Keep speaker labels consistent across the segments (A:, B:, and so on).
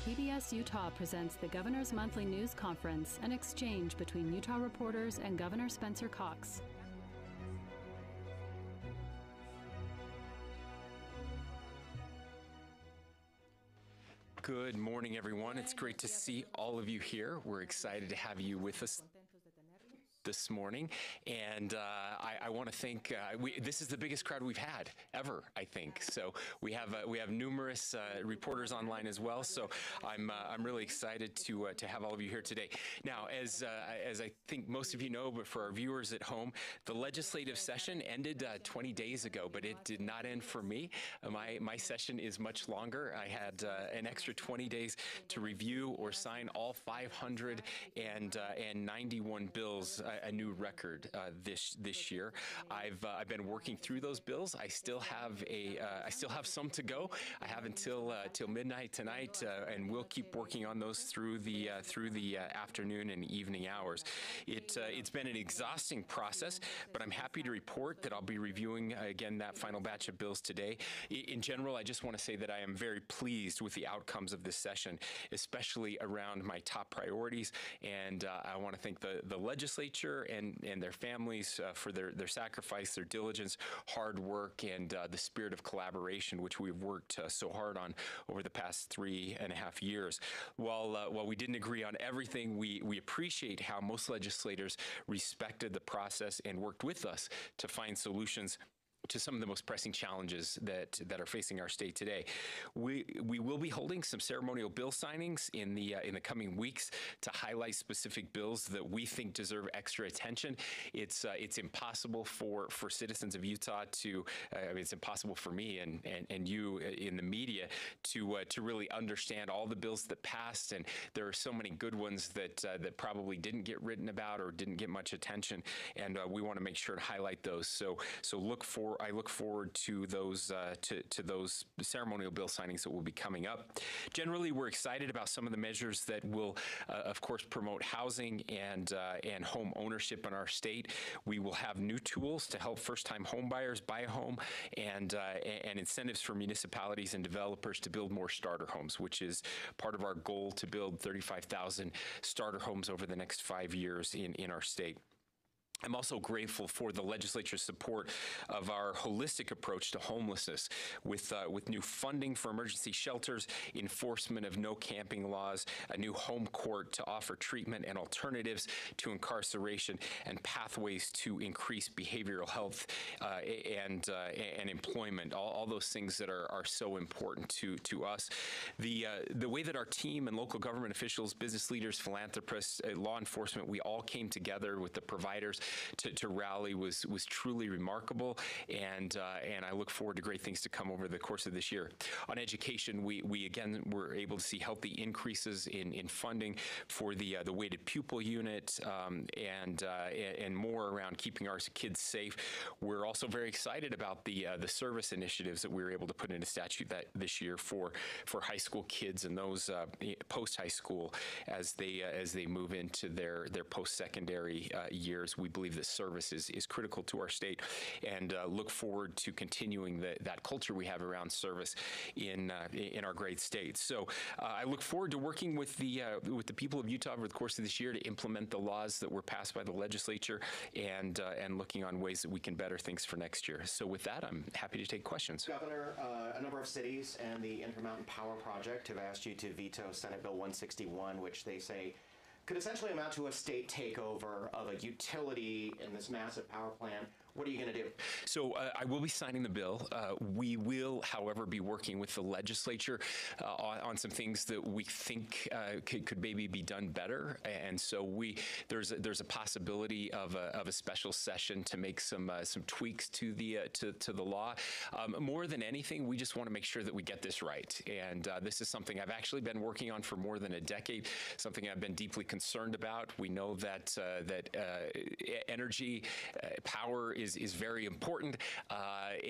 A: PBS Utah presents the Governor's Monthly News Conference, an exchange between Utah reporters and Governor Spencer Cox.
B: Good morning, everyone. It's great to see all of you here. We're excited to have you with us this morning, and I want to thank. This is the biggest crowd we've had ever, I think. So we have numerous reporters online as well. So I'm really excited to have all of you here today. Now, as I think most of you know, but for our viewers at home, the legislative session ended 20 days ago, but it did not end for me. My session is much longer. I had an extra 20 days to review or sign all 591 bills. A new record this year. I've been working through those bills. I still have some to go. I have until midnight tonight, and we'll keep working on those through the afternoon and evening hours. It's been an exhausting process, but I'm happy to report that I'll be reviewing again that final batch of bills today. In general, I just want to say that I am very pleased with the outcomes of this session, especially around my top priorities, and I want to thank the legislature and their families for their sacrifice, their diligence, hard work, and the spirit of collaboration, which we've worked so hard on over the past 3.5 years. While we didn't agree on everything, we appreciate how most legislators respected the process and worked with us to find solutions to some of the most pressing challenges that are facing our state today. We will be holding some ceremonial bill signings in the coming weeks to highlight specific bills that we think deserve extra attention. It's impossible for citizens of Utah to it's impossible for me and you in the media to really understand all the bills that passed, and there are so many good ones that probably didn't get written about or didn't get much attention, and we want to make sure to highlight those. So I look forward to those those ceremonial bill signings that will be coming up. Generally, we're excited about some of the measures that will, of course, promote housing and home ownership in our state. We will have new tools to help first-time home buyers buy a home, and incentives for municipalities and developers to build more starter homes, which is part of our goal to build 35,000 starter homes over the next 5 years in our state. I'm also grateful for the legislature's support of our holistic approach to homelessness with new funding for emergency shelters, enforcement of no camping laws, a new home court to offer treatment and alternatives to incarceration, and pathways to increase behavioral health and employment, all those things that are so important to us. The way that our team and local government officials, business leaders, philanthropists, law enforcement, we all came together with the providers to rally was truly remarkable, and I look forward to great things to come over the course of this year. On education, we again were able to see healthy increases in funding for the weighted pupil unit and more around keeping our kids safe. We're also very excited about the service initiatives that we were able to put into statute this year for high school kids and those post high school as they move into their post-secondary years. We believe that service is critical to our state, and look forward to continuing that culture we have around service in our great state. So I look forward to working with the people of Utah over the course of this year to implement the laws that were passed by the legislature, and looking on ways that we can better things for next year. So with that, I'm happy to take questions.
C: Governor, a number of cities and the Intermountain Power Project have asked you to veto Senate Bill 161, which they say could essentially amount to a state takeover of a utility in this massive power plant. What are you going to do?
B: So I will be signing the bill. We will, however, be working with the legislature on some things that we think could maybe be done better. And so there's a possibility of a special session to make some tweaks to the law. More than anything, we just want to make sure that we get this right. And this is something I've actually been working on for more than a decade. Something I've been deeply concerned about. We know that energy, power is very important.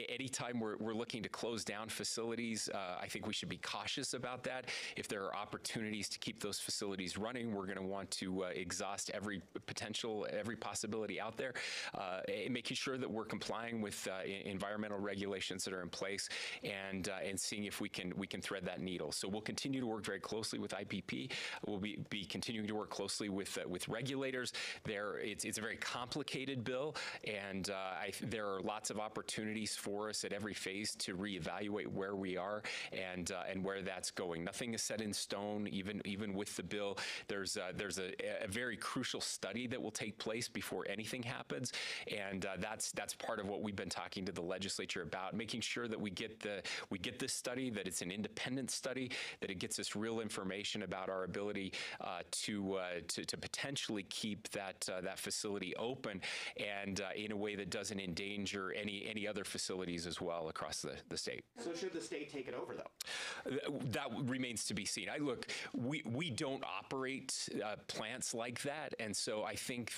B: Anytime we're looking to close down facilities, I think we should be cautious about that. If there are opportunities to keep those facilities running, we're going to want to exhaust every possibility out there, making sure that we're complying with environmental regulations that are in place, and seeing if we can thread that needle. So we'll continue to work very closely with IPP. We'll be continuing to work closely with regulators. It's a very complicated bill, and there are lots of opportunities for us at every phase to reevaluate where we are and where that's going. Nothing is set in stone. Even with the bill, there's a very crucial study that will take place before anything happens, and that's part of what we've been talking to the legislature about, making sure that we get this study, that it's an independent study, that it gets us real information about our ability to potentially keep that facility open, and in a way that doesn't endanger any other facilities as well across the state.
C: So should the state take it over, though?
B: That remains to be seen. Look, we don't operate plants like that, and so I think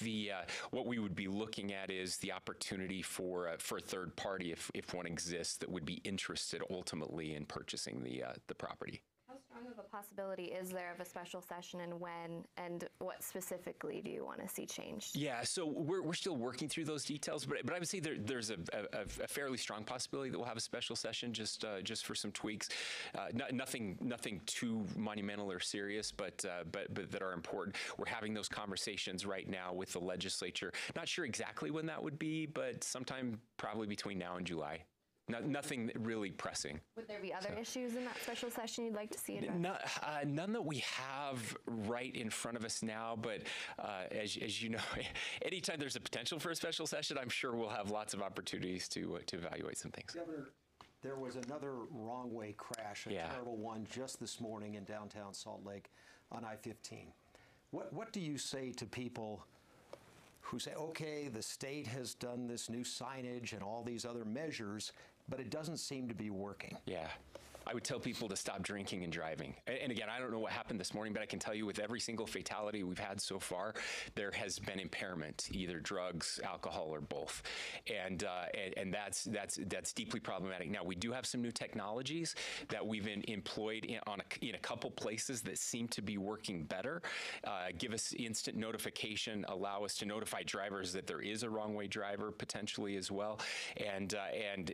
B: what we would be looking at is the opportunity for a third party, if one exists, that would be interested ultimately in purchasing the property.
D: How strong of a possibility is there of a special session, and when, and what specifically do you want to see changed?
B: Yeah, so we're still working through those details, but I would say there's a fairly strong possibility that we'll have a special session just for some tweaks. Nothing too monumental or serious, but that are important. We're having those conversations right now with the legislature. Not sure exactly when that would be, but sometime probably between now and July. Nothing really pressing.
D: Would there be other issues in that special session you'd like to see addressed?
B: None that we have right in front of us now, but as you know, anytime there's a potential for a special session, I'm sure we'll have lots of opportunities to evaluate some things.
E: Governor, there was another wrong-way crash, a terrible one, just this morning in downtown Salt Lake on I-15. What do you say to people who say, okay, the state has done this new signage and all these other measures, but it doesn't seem to be working?
B: Yeah. I would tell people to stop drinking and driving. And again, I don't know what happened this morning, but I can tell you with every single fatality we've had so far, there has been impairment, either drugs, alcohol, or both. And that's deeply problematic. Now, we do have some new technologies that we've employed in a couple places that seem to be working better. Give us instant notification, allow us to notify drivers that there is a wrong-way driver potentially as well. And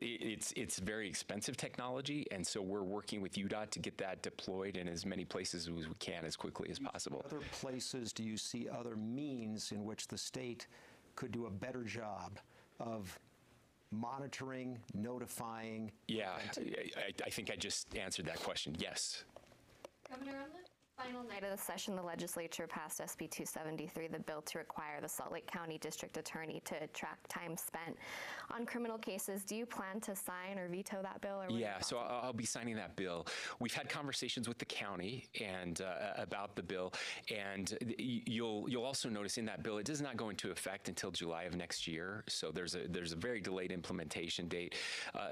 B: it's very expensive technology, and so we're working with UDOT to get that deployed in as many places as we can as quickly as possible.
E: Other places, do you see other means in which the state could do a better job of monitoring, notifying?
B: Yeah, I think I just answered that question. Yes.
D: Governor, on the final night of the session, the legislature passed SB 273, the bill to require the Salt Lake County District Attorney to track time spent on criminal cases. Do you plan to sign or veto that bill? Or
B: yeah, so I'll be signing that bill. We've had conversations with the county and about the bill, and you'll also notice in that bill it does not go into effect until July of next year. So there's a very delayed implementation date.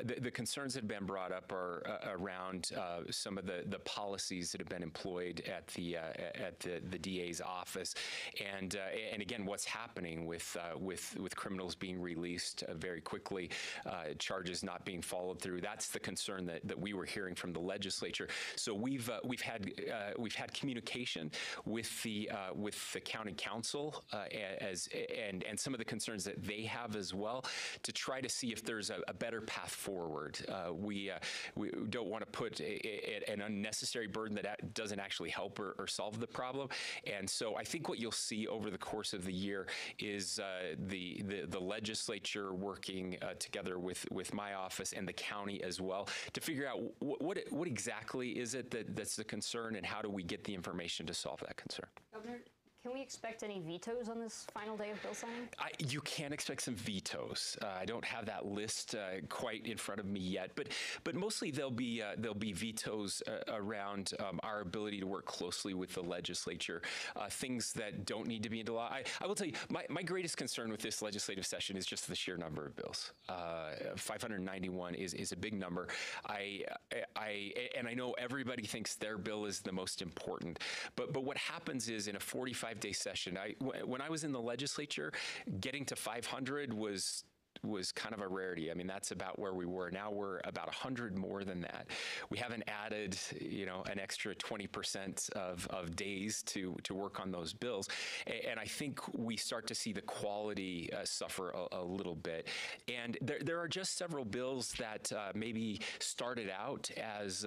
B: The concerns that have been brought up are around some of the policies that have been employed at the DA's office, and again, what's happening with criminals being released very quickly, charges not being followed through. That's the concern that we were hearing from the legislature. So we've had communication with the county council and some of the concerns that they have as well, to try to see if there's a better path forward. We don't want to put an unnecessary burden that doesn't actually help or solve the problem. And so I think what you'll see over the course of the year is the legislature working together with my office and the county as well to figure out what exactly is it that's the concern, and how do we get the information to solve that concern.
F: Governor, can we expect any vetoes on this final day of bill signing?
B: You can expect some vetoes. I don't have that list quite in front of me yet, but mostly there'll be vetoes around our ability to work closely with the legislature, things that don't need to be into law. I will tell you, my greatest concern with this legislative session is just the sheer number of bills. 591 is a big number. And I know everybody thinks their bill is the most important, but what happens is in a 45-day session, when I was in the legislature, getting to 500 was was kind of a rarity. I mean, that's about where we were. Now we're about 100 more than that. We haven't added, an extra 20% of days to work on those bills. And I think we start to see the quality suffer a little bit. And there are just several bills that maybe started out as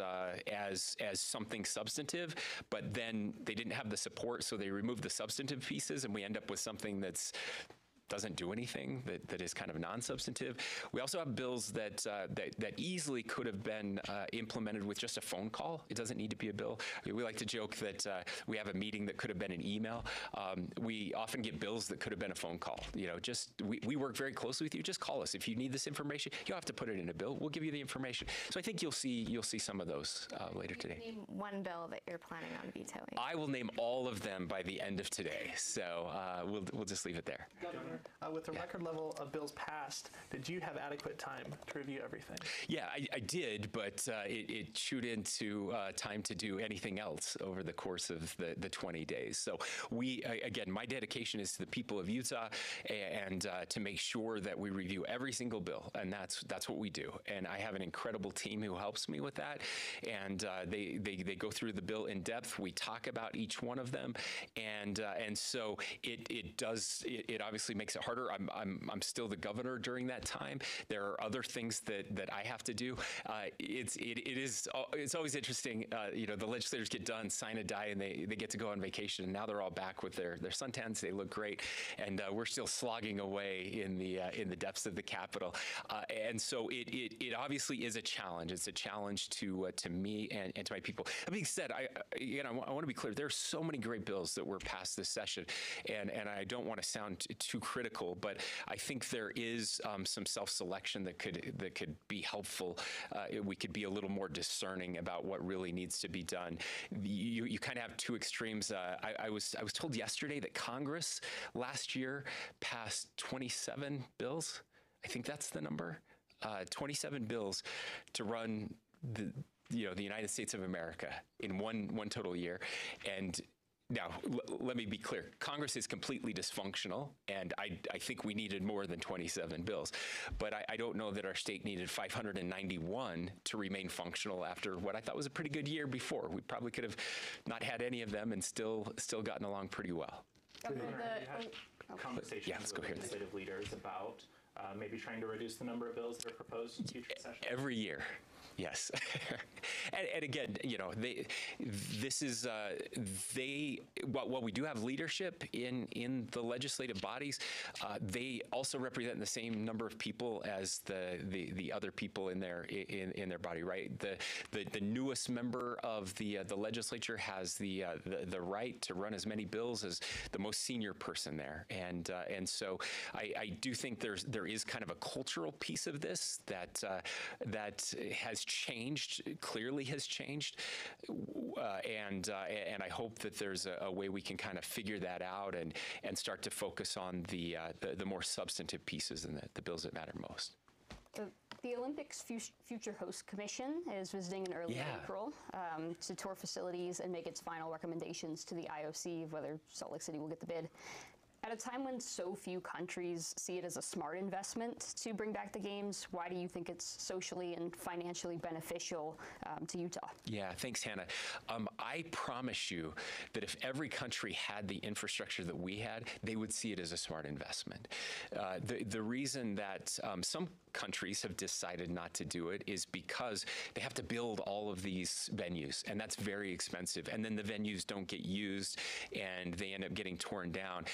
B: something substantive, but then they didn't have the support, so they removed the substantive pieces, and we end up with something that's doesn't do anything, that is kind of non-substantive. We also have bills that easily could have been implemented with just a phone call. It doesn't need to be a bill. We like to joke that we have a meeting that could have been an email. We often get bills that could have been a phone call. We work very closely with you. Just call us if you need this information. You don't have to put it in a bill. We'll give you the information. So I think you'll see some of those later today.
D: Name one bill that you're planning on vetoing.
B: I will name all of them by the end of today. So we'll just leave it there.
G: Governor, with the record level of bills passed, did you have adequate time to review everything?
B: Yeah, I did, but it chewed into time to do anything else over the course of the 20 days. So again, my dedication is to the people of Utah and to make sure that we review every single bill, and that's what we do. And I have an incredible team who helps me with that, and they go through the bill in depth. We talk about each one of them, and so it obviously makes it harder. I'm still the governor during that time. There are other things that I have to do. It's always interesting. The legislators get done, sign a die, and they get to go on vacation. And now they're all back with their suntans. They look great, and we're still slogging away in the depths of the Capitol. And so it obviously is a challenge. It's a challenge to me and to my people. That being said, I want to be clear. There are so many great bills that were passed this session, and I don't want to sound too critical, but I think there is some self-selection that could be helpful. We could be a little more discerning about what really needs to be done. You kind of have two extremes. I was told yesterday that Congress last year passed 27 bills. I think that's the number. 27 bills to run the United States of America in one total year. And now, let me be clear. Congress is completely dysfunctional, and I think we needed more than 27 bills. But I don't know that our state needed 591 to remain functional after what I thought was a pretty good year before. We probably could have not had any of them and still gotten along pretty well.
G: Governor, you had conversations with legislative leaders about maybe trying to reduce the number of bills that are proposed in future sessions?
B: Every year. Yes. and again, while we do have leadership in the legislative bodies, they also represent the same number of people as the other people in their body, right? The newest member of the legislature has the right to run as many bills as the most senior person there, and so I do think there is kind of a cultural piece of this that has changed, clearly has changed, and I hope that there's a way we can kind of figure that out and start to focus on the more substantive pieces and the bills that matter most.
F: The Olympics Future Host Commission is visiting in early April to tour facilities and make its final recommendations to the IOC of whether Salt Lake City will get the bid. At a time when so few countries see it as a smart investment to bring back the games, why do you think it's socially and financially beneficial to Utah? Yeah,
B: thanks, Hannah. I promise you that if every country had the infrastructure that we had, they would see it as a smart investment. The reason that some countries have decided not to do it is because they have to build all of these venues, and that's very expensive. And then the venues don't get used, and they end up getting torn down.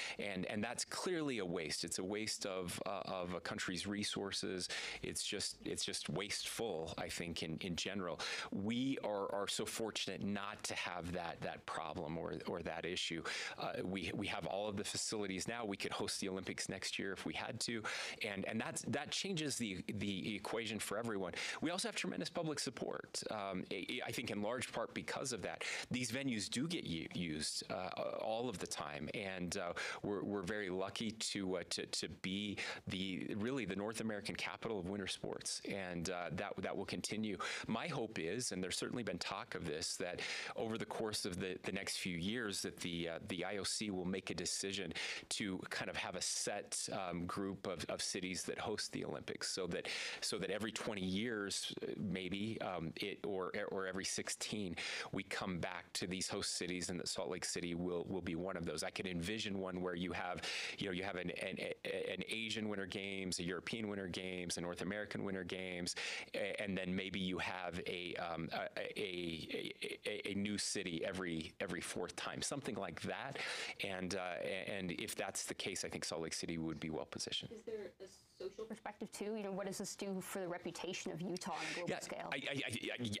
B: And that's clearly a waste. It's a waste of a country's resources. It's just wasteful, I think, in general. We are so fortunate not to have that problem or that issue. We have all of the facilities now. We could host the Olympics next year if we had to, and that changes the the equation for everyone. We also have tremendous public support. I think in large part because of that. These venues do get used all of the time, and we're very lucky to be really the North American capital of winter sports, and that will continue. My hope is, and there's certainly been talk of this, that over the course of the next few years, that the IOC will make a decision to kind of have a set group of cities that host the Olympics, so that every 20 years, maybe, or every 16, we come back to these host cities, and that Salt Lake City will be one of those. I could envision one where you have an Asian Winter Games, a European Winter Games, a North American Winter Games, and then maybe you have a new city every fourth time, something like that. And if that's the case, I think Salt Lake City would be well positioned.
F: Is there a social perspective too? What does this do for the reputation of Utah on a global scale?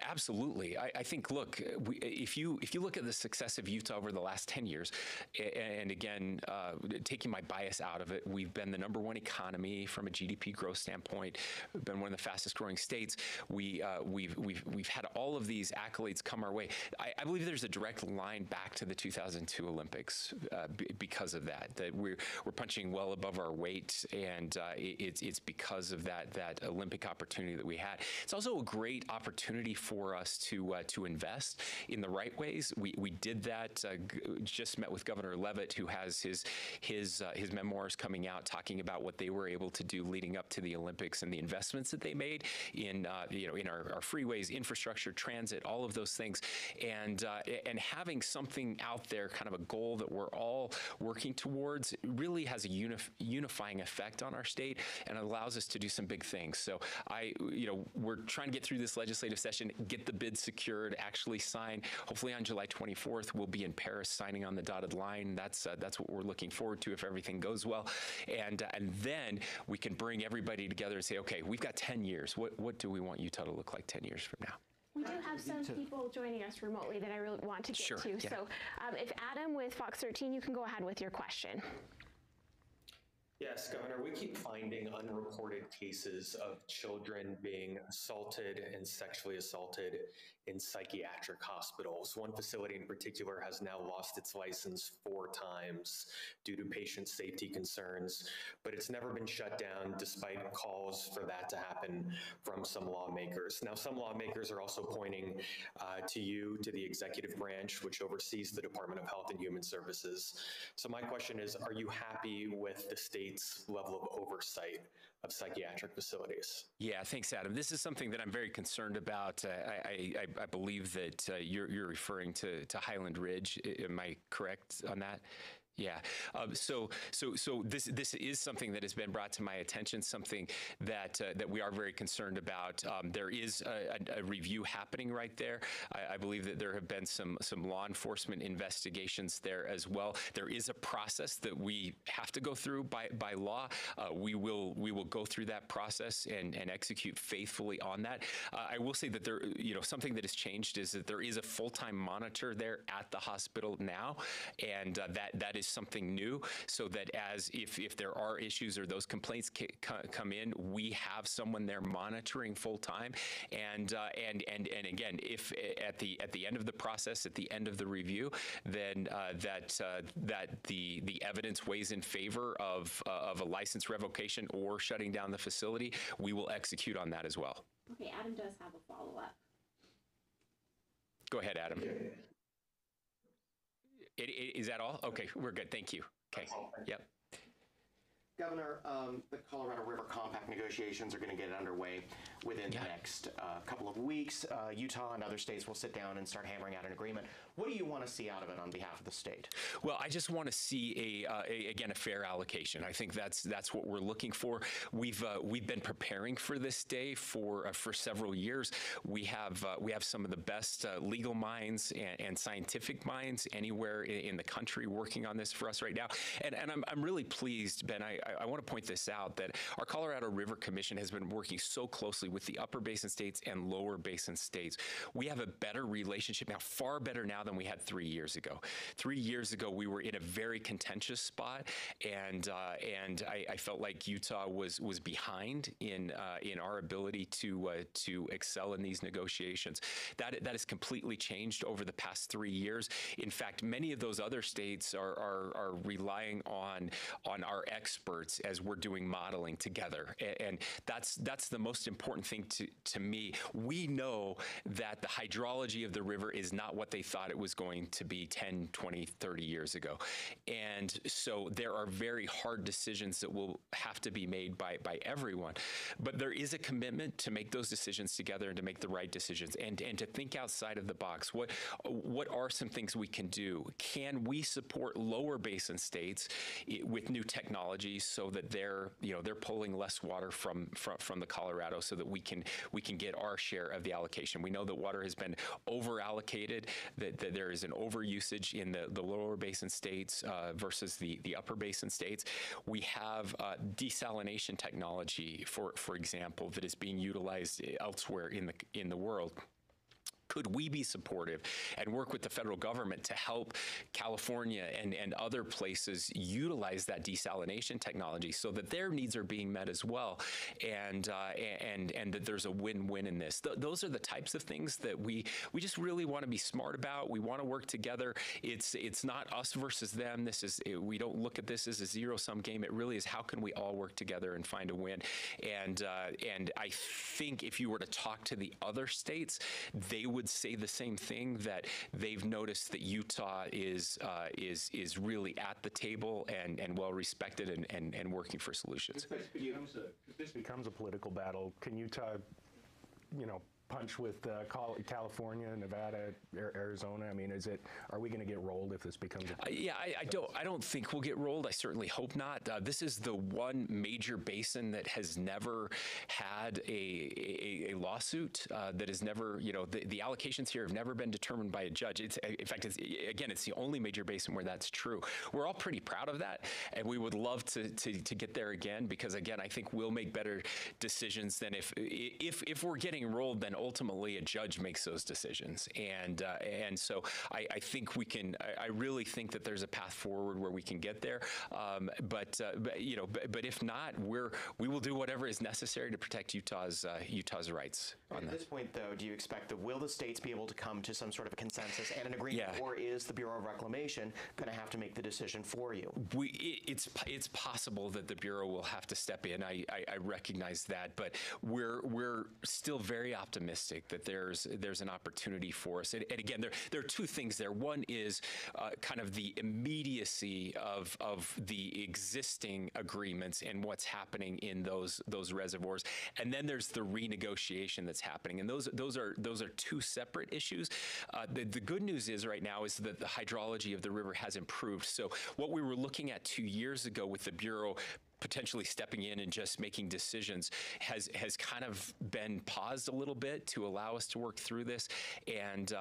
B: Absolutely. I think, look, if you look at the success of Utah over the last 10 years, and again, taking my bias out of it, we've been the #1 economy from a GDP growth standpoint. We've been one of the fastest growing states. We've had all of these accolades come our way. I believe there's a direct line back to the 2002 Olympics because of that. That we're punching well above our weight, and it's because of that Olympic opportunity that we had. It's also a great opportunity for us to invest in the right ways. We did that. Just met with Governor Leavitt, who has his memoirs coming out talking about what they were able to do leading up to the Olympics and the investments that they made in our freeways, infrastructure, transit, all of those things, and having something out there, kind of a goal that we're all working towards, really has a unifying effect on our state and allows us to do some big things. So we're trying to get through this legislative session, get the bid secured, actually sign. Hopefully on July 24th, we'll be in Paris signing on the dotted line. That's what we're looking forward to if everything goes well. And then we can bring everybody together and say, okay, we've got 10 years. What do we want Utah to look like 10 years from now?
H: We do have some people joining us remotely that I really want to get to. Yeah. So if Adam with Fox 13, you can go ahead with your question.
I: Yes, Governor, we keep finding unreported cases of children being assaulted and sexually assaulted in psychiatric hospitals. One facility in particular has now lost its license 4 times due to patient safety concerns, but it's never been shut down despite calls for that to happen from some lawmakers. Now, some lawmakers are also pointing to you, to the executive branch, which oversees the Department of Health and Human Services. So my question is, are you happy with the state's level of oversight of psychiatric facilities?
B: Yeah, thanks, Adam. This is something that I'm very concerned about. I believe that you're referring to Highland Ridge. Am I correct on that? Yeah. So this is something that has been brought to my attention, something that we are very concerned about. There is a review happening right there. I believe that there have been some law enforcement investigations there as well. There is a process that we have to go through by law. We will go through that process and execute faithfully on that. I will say that there, something that has changed is that there is a full-time monitor there at the hospital now, and that is something new, so that if there are issues or those complaints come in, we have someone there monitoring full time. And again, if at the end of the process, at the end of the review, then that the evidence weighs in favor of a license revocation or shutting down the facility, we will execute on that as well.
H: Okay, Adam does have a follow-up.
B: Go ahead, Adam. Is that all? Okay, we're good. Thank you. Okay. Yep.
C: Governor, the Colorado River Compact negotiations are going to get underway within the next couple of weeks. Utah and other states will sit down and start hammering out an agreement. What do you want to see out of it on behalf of the state?
B: Well, I just want to see again a fair allocation. I think that's what we're looking for. We've been preparing for this day for several years. We have some of the best legal minds and scientific minds anywhere in the country working on this for us right now. And I'm really pleased, Ben. I want to point this out, that our Colorado River Commission has been working so closely with the upper basin states and lower basin states. We have a better relationship now, far better now than we had 3 years ago. 3 years ago, we were in a very contentious spot, and I felt like Utah was behind in our ability to excel in these negotiations. That has completely changed over the past 3 years. In fact, many of those other states are relying on our experts as we're doing modeling together, and that's the most important thing to me. We know that the hydrology of the river is not what they thought it was going to be 10, 20, 30 years ago, and so there are very hard decisions that will have to be made by everyone. But there is a commitment to make those decisions together and to make the right decisions, and to think outside of the box. What are some things we can do? Can we support lower basin states with new technologies so that they're pulling less water from the Colorado, so that we can get our share of the allocation? We know that water has been over allocated, that there is an over usage in the lower basin states versus the upper basin states. We have desalination technology, for example, that is being utilized elsewhere in the world. Could we be supportive and work with the federal government to help California and other places utilize that desalination technology so that their needs are being met as well, and that there's a win-win in this? Those are the types of things that we just really want to be smart about. We want to work together. It's not us versus them. We don't look at this as a zero-sum game. It really is, how can we all work together and find a win? And I think if you were to talk to the other states, they would say the same thing, that they've noticed that Utah is really at the table and well respected and working for solutions.
J: If this becomes a political battle, can Utah, punch with California, Nevada, Arizona? I mean, are we going to get rolled if this becomes a
B: yeah, I don't think we'll get rolled. I certainly hope not. This is the one major basin that has never had a lawsuit, that has never, the allocations here have never been determined by a judge. In fact, it's the only major basin where that's true. We're all pretty proud of that, and we would love to get there again, because again, I think we'll make better decisions than if we're getting rolled, then ultimately a judge makes those decisions, and so I think we can. I really think that there's a path forward where we can get there, but if not, we will do whatever is necessary to protect Utah's rights.
C: At this point, though, will the states be able to come to some sort of a consensus and an agreement, or is the Bureau of Reclamation going to have to make the decision for you?
B: It's possible that the Bureau will have to step in. I recognize that, but we're still very optimistic that there's an opportunity for us. And again, there are two things there. One is kind of the immediacy of the existing agreements and what's happening in those reservoirs, and then there's the renegotiation that's happening. And those are two separate issues. The good news is right now is that the hydrology of the river has improved. So what we were looking at 2 years ago with the Bureau potentially stepping in and just making decisions has kind of been paused a little bit to allow us to work through this, and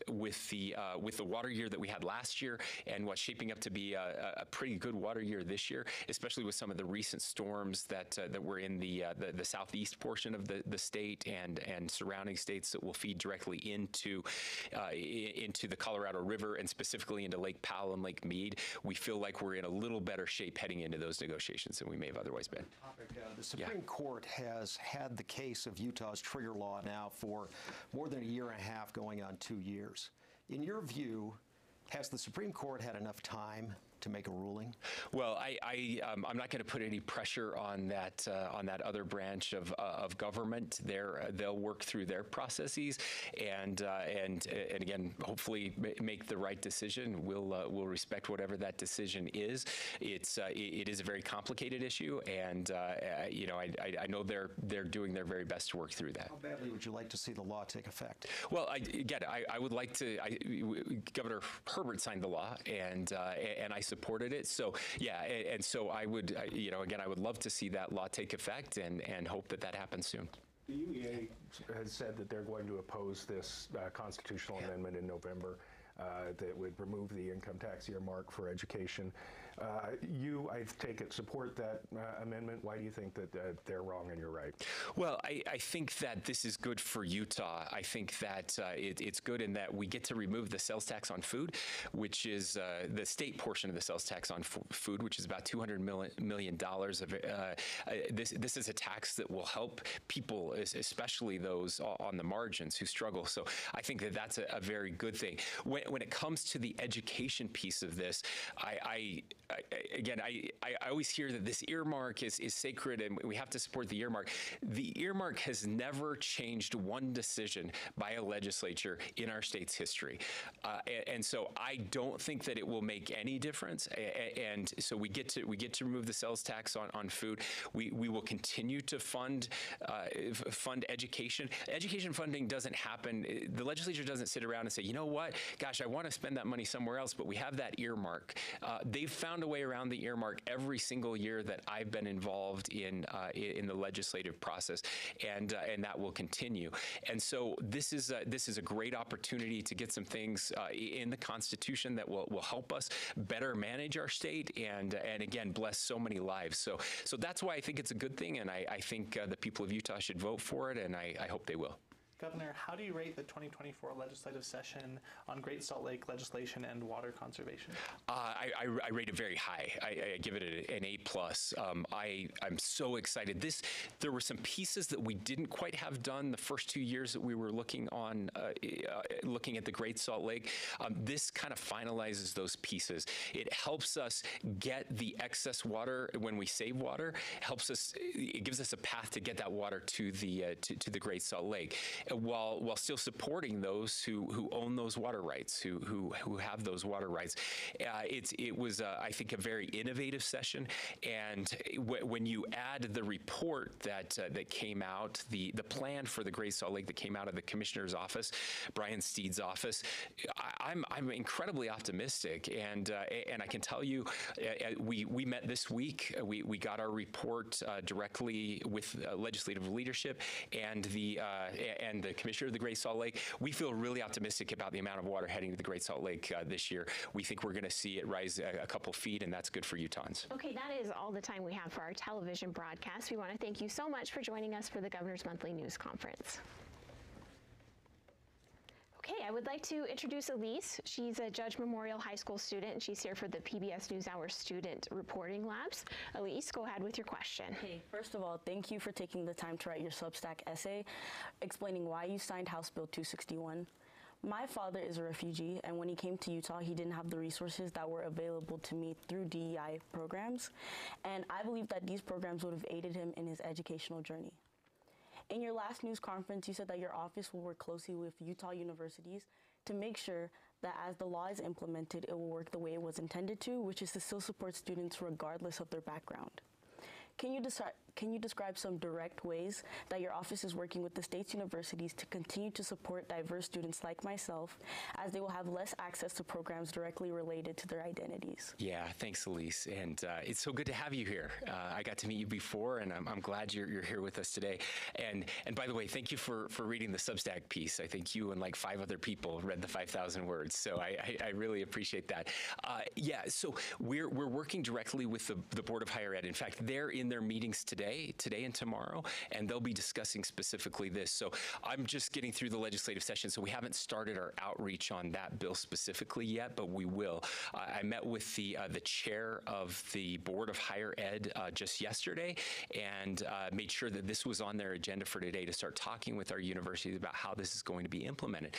B: with the water year that we had last year and what's shaping up to be a pretty good water year this year, especially with some of the recent storms that were in the southeast portion of the state and surrounding states that will feed directly into the Colorado River and specifically into Lake Powell and Lake Mead, we feel like we're in a little better shape heading into those negotiations than we may have otherwise been.
E: The Supreme Court has had the case of Utah's trigger law now for more than a year and a half, going on 2 years. In your view, has the Supreme Court had enough time to make a ruling?
B: Well, I'm not going to put any pressure on that other branch of government. They'll work through their processes, and again, hopefully make the right decision. We'll respect whatever that decision is. It is a very complicated issue, and I know they're doing their very best to work through that.
E: How badly would you like to see the law take effect?
B: Well, I would like to. Governor Herbert signed the law, and I supported it. So yeah, and so I would, again, I would love to see that law take effect and hope that happens soon.
J: The UEA has said that they're going to oppose this constitutional amendment in November that would remove the income tax earmark for education. You, I take it, support that amendment. Why do you think that they're wrong and you're right?
B: Well, I think that this is good for Utah. I think that it's good in that we get to remove the sales tax on food, which is the state portion of the sales tax on food, which is about $200 million. This is a tax that will help people, especially those on the margins who struggle. So I think that that's a very good thing. When it comes to the education piece of this, I always hear that this earmark is sacred and we have to support the earmark. The earmark has never changed one decision by a legislature in our state's history. And so I don't think that it will make any difference. And so we get to remove the sales tax on food. We will continue to fund education. Education funding doesn't happen. The legislature doesn't sit around and say, you know what, gosh, I want to spend that money somewhere else, but we have that earmark. They've found a way around the earmark every single year that I've been involved in the legislative process, and that will continue. And so this is a great opportunity to get some things in the Constitution that will help us better manage our state and again bless so many lives. So that's why I think it's a good thing, and I think the people of Utah should vote for it, and I hope they will.
K: Governor, how do you rate the 2024 legislative session on Great Salt Lake legislation and water conservation?
B: I rate it very high. I give it an A+. I'm so excited. There were some pieces that we didn't quite have done the first 2 years that we were looking at the Great Salt Lake. This kind of finalizes those pieces. It helps us get the excess water when we save water. It gives us a path to get that water to the Great Salt Lake, while still supporting those who own those water rights, who have those water rights. It was I think a very innovative session, and when you add the report that came out, the plan for the Great Salt Lake that came out of the Commissioner's office, Brian Steed's office, I'm incredibly optimistic, and I can tell you, we met this week. We got our report directly with legislative leadership and the Commissioner of the Great Salt Lake. We feel really optimistic about the amount of water heading to the Great Salt Lake this year. We think we're going to see it rise a couple feet, and that's good for Utahns.
H: Okay, that is all the time we have for our television broadcast. We want to thank you so much for joining us for the Governor's Monthly News Conference. Okay, I would like to introduce Elise. She's a Judge Memorial High School student, and she's here for the PBS NewsHour Student Reporting Labs. Elise, go ahead with your question.
L: Hey, first of all, thank you for taking the time to write your Substack essay explaining why you signed House Bill 261. My father is a refugee, and when he came to Utah, he didn't have the resources that were available to me through DEI programs, and I believe that these programs would have aided him in his educational journey. In your last news conference, you said that your office will work closely with Utah universities to make sure that as the law is implemented, it will work the way it was intended to, which is to still support students regardless of their background. Can you describe some direct ways that your office is working with the state's universities to continue to support diverse students like myself, as they will have less access to programs directly related to their identities?
B: Yeah, thanks, Elise. And it's so good to have you here. I got to meet you before, and I'm glad you're here with us today. And by the way, thank you for reading the Substack piece. I think you and like 5 other people read the 5,000 words. So I really appreciate that. Yeah, so we're working directly with the Board of Higher Ed. In fact, they're in their meetings today and tomorrow, and they'll be discussing specifically this. So I'm just getting through the legislative session, so we haven't started our outreach on that bill specifically yet, but we will. I met with the chair of the Board of Higher Ed just yesterday, and made sure that this was on their agenda for today to start talking with our universities about how this is going to be implemented.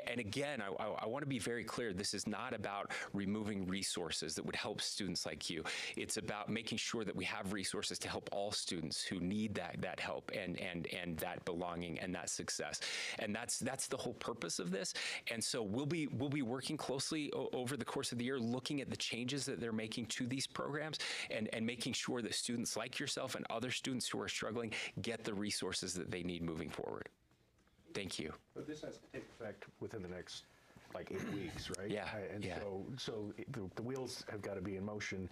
B: And again, I want to be very clear, this is not about removing resources that would help students like you. It's about making sure that we have resources to help all students who need that help and that belonging and that success. And that's the whole purpose of this. And so we'll be working closely over the course of the year, looking at the changes that they're making to these programs and making sure that students like yourself and other students who are struggling get the resources that they need moving forward. Thank you.
J: But this has to take effect within the next like 8 weeks, right?
B: Yeah.
J: And
B: yeah.
J: So the wheels have got to be in motion,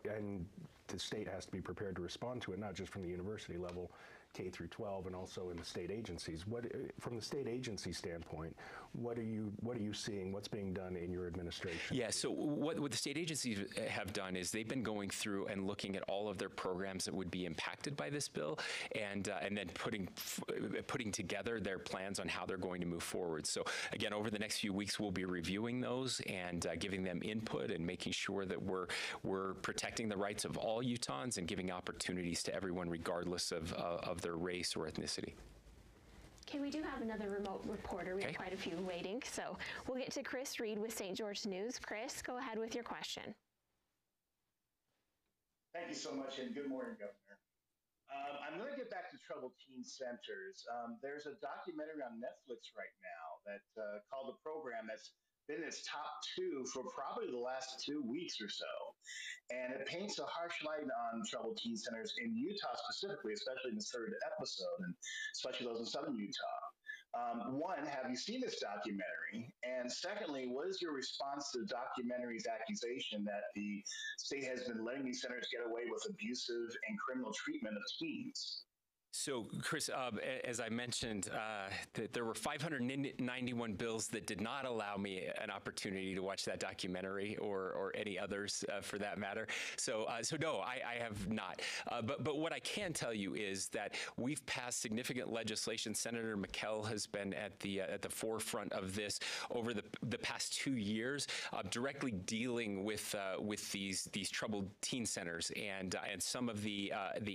J: and the state has to be prepared to respond to it, not just from the university level, K through 12, and also in the state agencies. From the state agency standpoint, What are you seeing? What's being done in your administration?
B: Yeah, so what the state agencies have done is they've been going through and looking at all of their programs that would be impacted by this bill, and then putting together their plans on how they're going to move forward. So again, over the next few weeks, we'll be reviewing those and giving them input and making sure that we're protecting the rights of all Utahns and giving opportunities to everyone regardless of their race or ethnicity.
H: Okay, we do have another remote reporter. We have quite a few waiting, so we'll get to Chris Reed with St. George News. Chris, go ahead with your question.
M: Thank you so much, and good morning, Governor. I'm going to get back to troubled teen centers. There's a documentary on Netflix right now that called the program that's been its top 2 for probably the last 2 weeks or so. And it paints a harsh light on troubled teen centers in Utah specifically, especially in the 3rd episode, and especially those in southern Utah. One, have you seen this documentary? And secondly, what is your response to the documentary's accusation that the state has been letting these centers get away with abusive and criminal treatment of teens?
B: So, Chris, as I mentioned, there were 591 bills that did not allow me an opportunity to watch that documentary or any others for that matter. So no, I have not. But what I can tell you is that we've passed significant legislation. Senator McKell has been at the forefront of this over the past 2 years, directly dealing with these troubled teen centers and some of the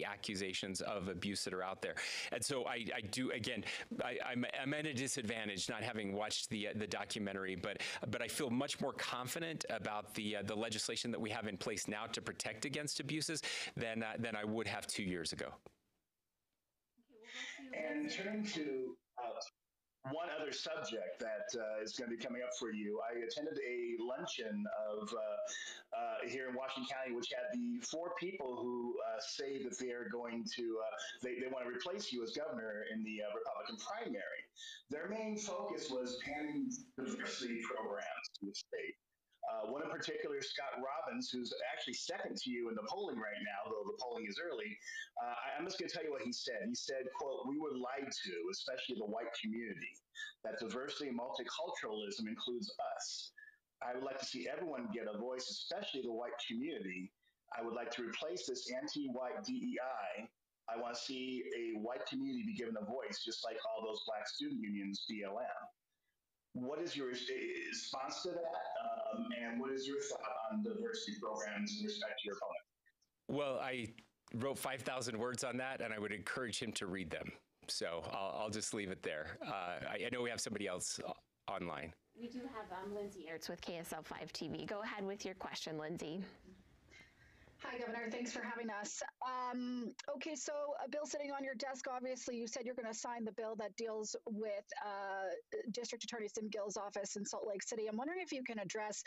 B: accusations of abuse that are out there. And so I do, again, I'm at a disadvantage not having watched the documentary, but I feel much more confident about the legislation that we have in place now to protect against abuses than I would have 2 years ago.
M: And turning to one other subject that is going to be coming up for you, I attended a luncheon of here in Washington County, which had the 4 people who say that they are going to, they want to replace you as governor in the Republican primary. Their main focus was panning diversity programs to the state. One in particular, Scott Robbins, who's actually second to you in the polling right now, though the polling is early. I'm just going to tell you what he said. He said, quote, "We were lied to, especially the white community, that diversity and multiculturalism includes us. I would like to see everyone get a voice, especially the white community. I would like to replace this anti-white DEI. I want to see a white community be given a voice, just like all those black student unions, BLM." What is your response to that? And what is your thought on diversity programs in respect to your opponent?
B: Well, I wrote 5,000 words on that, and I would encourage him to read them. So I'll just leave it there. I know we have somebody else online.
H: We do have Lindsay Ertz with KSL5 TV. Go ahead with your question, Lindsay.
N: Hi, Governor. Thanks for having us. Okay, so a bill sitting on your desk, obviously, you said you're going to sign the bill that deals with District Attorney Tim Gill's office in Salt Lake City. I'm wondering if you can address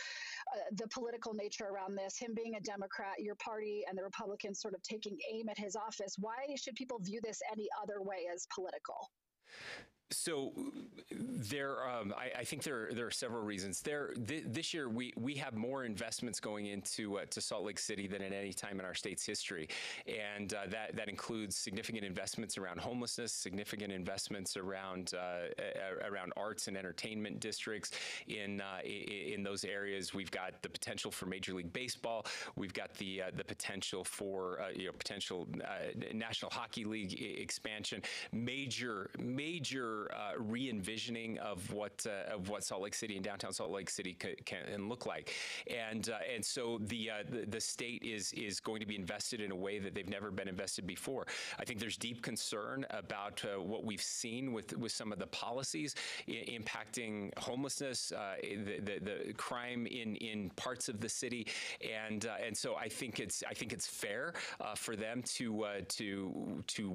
N: the political nature around this, him being a Democrat, your party and the Republicans sort of taking aim at his office. Why should people view this any other way as political?
B: So I think there are several reasons. This year we have more investments going into to Salt Lake City than at any time in our state's history, and that includes significant investments around homelessness, significant investments around arts and entertainment districts. In those areas, we've got the potential for Major League Baseball. We've got the potential for potential National Hockey League expansion. Major re-envisioning of what Salt Lake City and downtown Salt Lake City can look like, and so the state is going to be invested in a way that they've never been invested before. I think there's deep concern about what we've seen with some of the policies impacting homelessness, the crime in parts of the city, and so I think it's fair for them to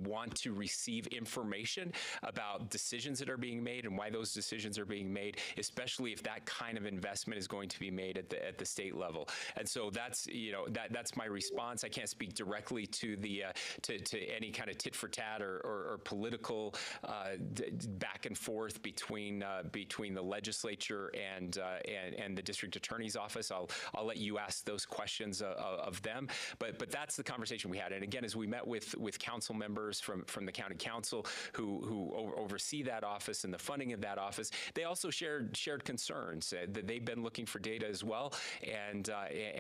B: want to receive information about decisions that are being made and why those decisions are being made, especially if that kind of investment is going to be made at the state level. And so that's that's my response. I can't speak directly to the to any kind of tit for tat or political back and forth between the legislature and the district attorney's office. I'll let you ask those questions of them. But that's the conversation we had. And again, as we met with council members from the county council who oversee that office and the funding of that office. They also shared concerns that they've been looking for data as well and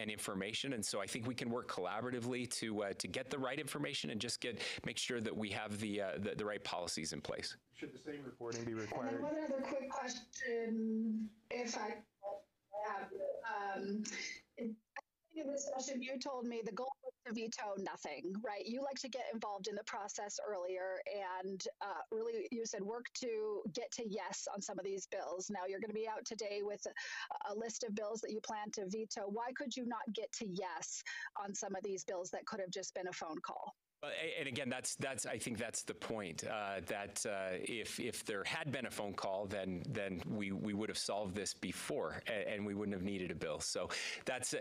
B: information. And so I think we can work collaboratively to get the right information and just make sure that we have the right policies in place.
J: Should the same reporting be required?
N: And then one other quick question, if I have. In this session, you told me the goal was to veto nothing, right? You like to get involved in the process earlier and really, you said, work to get to yes on some of these bills. Now you're going to be out today with a list of bills that you plan to veto. Why could you not get to yes on some of these bills that could have just been a phone call?
B: And again, I think that's the point. That if there had been a phone call, then we would have solved this before, and we wouldn't have needed a bill. So that's